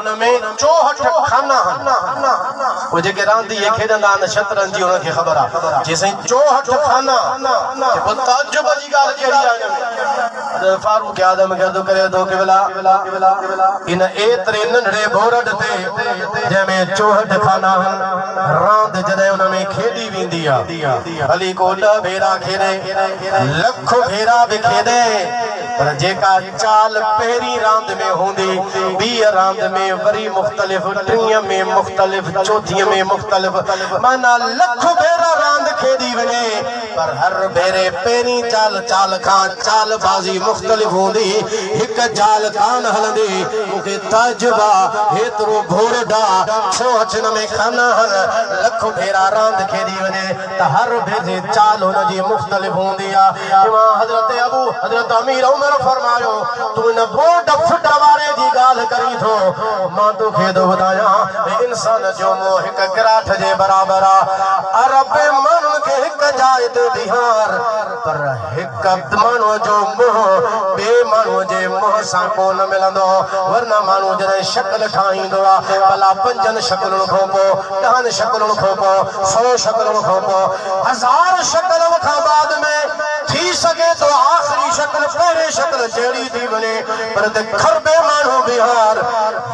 उनमें 64 खाना वो जेके रांदी ये खेडंदा आहिनि शतरंजी उनखे ख़बर आहे जेसि 64 खाना वो ताजुब जी ॻाल्हि कहिड़ी आहे हज़रत फारूक आदम गर्द करे थो क़िबला इन एतिरे नंढड़े बोरड ते जंहिंमें 64 खाना रांदि जॾहिं उनमें खेॾी वेंदी आहे भली को 10 भेरा खेॾे लख भेरा बि खेॾे पर जेका चाल पहिरीं रांदि में हूंदी ॿी रांदि में वरी मुख़्तलिफ़ टीह में मुख़्तलिफ़ चौथीअ में मुख़्तलिफ़ माना लख भेरा रांदि खेॾी वञे पर हर भेरे पहिरीं चाल खां चालबाज़ी मुख़्तलिफ़ हूंदी हिक चाल कान हलंदी मूंखे ताजुब आहे हेतिरो भोरडा छो अचन में खाना लख भेरा रांदि खेॾी वञे त हर भेरे चाल हुनजी मुख़्तलिफ़ हूंदी आहे हज़रत अमीर उमर फरमायो तू इन बोर्ड फुट वारे जी ॻाल्हि करी थो मां तोखे थो ॿुधायां इंसान जो मोह हिक गिराठ जे बराबरि आहे अरब माण्हुनि खे हिक जाइ ते बिहार पर हिक माण्हूअ जो मोह ॿिए माण्हूअ जे मोह सां कोन मिलंदो वरना माण्हू जॾहिं शक्ल ठाहींदो आहे भला 5 शक्लुनि खां पोइ 10 शक्लुनि खां पोइ 100 शक्लुनि खां पोइ 1000 शक्लुनि खां बाद में थी सके तो आखिरी शक्ल पहिरें शक्ल जहिड़ी थी वञे पर त खरबे माण्हू बिहार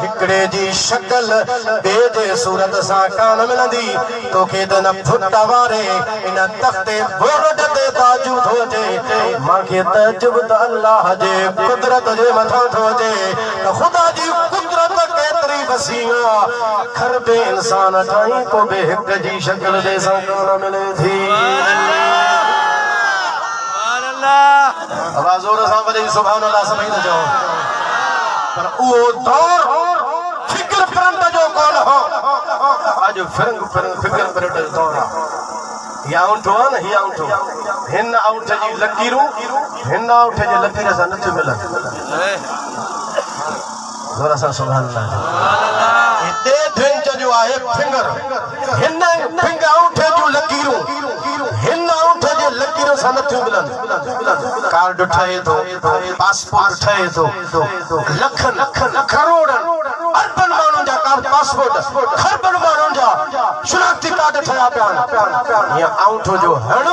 हिकिड़े जी शक्ल ॿिए जे सूरत सां कान मिलंदी तोखे त न फुट वारे इन तख़्ते बोरड ते ताजू थो अचे मूंखे तजुब त अल्लाह जे कुदरत जे मथां थो अचे त ख़ुदा जी कुदरत केतिरी वसी आहे खरबे इंसान ठाही को बि हिक जी शक्ल जे सां कान मिले थी आवाज़ जोर सां वॼाई सुभान अल्लाह सभई न चओ पर उहो दौर फिक्र परंद जो कोन हो अॼु फिक्र परंद जो दौर आहे या ऊंठो आहे न हिया ऊंठो हिन ऊंठ जी लकीरूं हिन ऊंठ जे लकीर सां नथियूं मिलनि जोर सां सुभान अल्लाह हिते धिंच जो आहे फिंगर हिन ऊंठ जूं लकीरूं हिन ऊंठ जे लकीर सां नथियूं मिलनि कार्ड ठहे थो पासपोर्ट ठहे थो लखन करोड़नि अरबनि माण्हुनि जा कार्ड पासपोर्ट खरबनि माण्हुनि जा शनाख्ती कार्ड ठहिया पिया आहिनि हीअं ऊंठ जो हण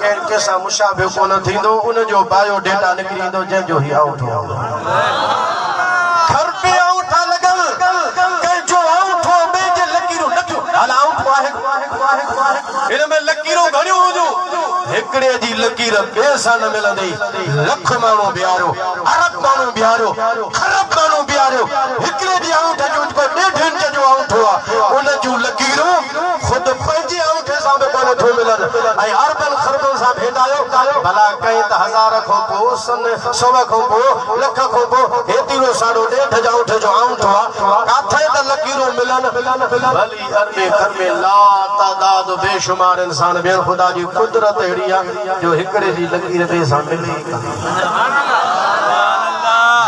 कंहिं सां मुशाबिह कोन थींदो उनजो बायोडेटा निकिरी ईंदो जंहिंजो हीअ ऊंठ खरबे ऊंठा लॻल कंहिंजो ऊंठो ॿिए जे लकीरूं नथियूं हला ऊंठ आहे हिन में लकीरूं घणियूं हुजूं हिकिड़े जी लकीर ॿिए सां न मिलंदी लख माण्हू बीहारियो अरब माण्हू बीहारियो खरब माण्हू बीहारियो हिकिड़े जी ऊंठ जो ॾेढ इंच जो ऊंठ आहे उन जूं लकीरूं ख़ुदि पंहिंजे ऊंठ सां बि कोन थियूं मिलनि ऐं अरबनि खरबनि सां भेटायो भला कई त 1000 खां पोइ 100 खां पोइ लख खां पोइ हेतिरो साड़ो ॾेढ जा ऊंठ जो ऊंठ आहे काथे त लकीरूं मिलनि भली अरबे खरबे ला तादाद बेशुमार इंसान ॿियनि ख़ुदा जी कुदरत अहिड़ी आहे जो हिकिड़े जी लकीर ॿिए सां मिले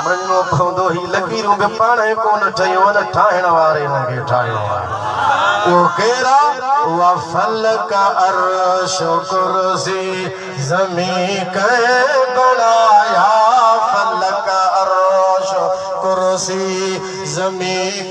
मञिणो पवंदो ही लकीरूं बि पाण ई कोन ठहियूं आहिनि ठाहिण वारे हिनखे ठाहियो आहे उहो केरु आहे उहा फलक अर्श कुर्सी ज़मीन कंहिं बणाया फलक अर्श कुर्सी ज़मीन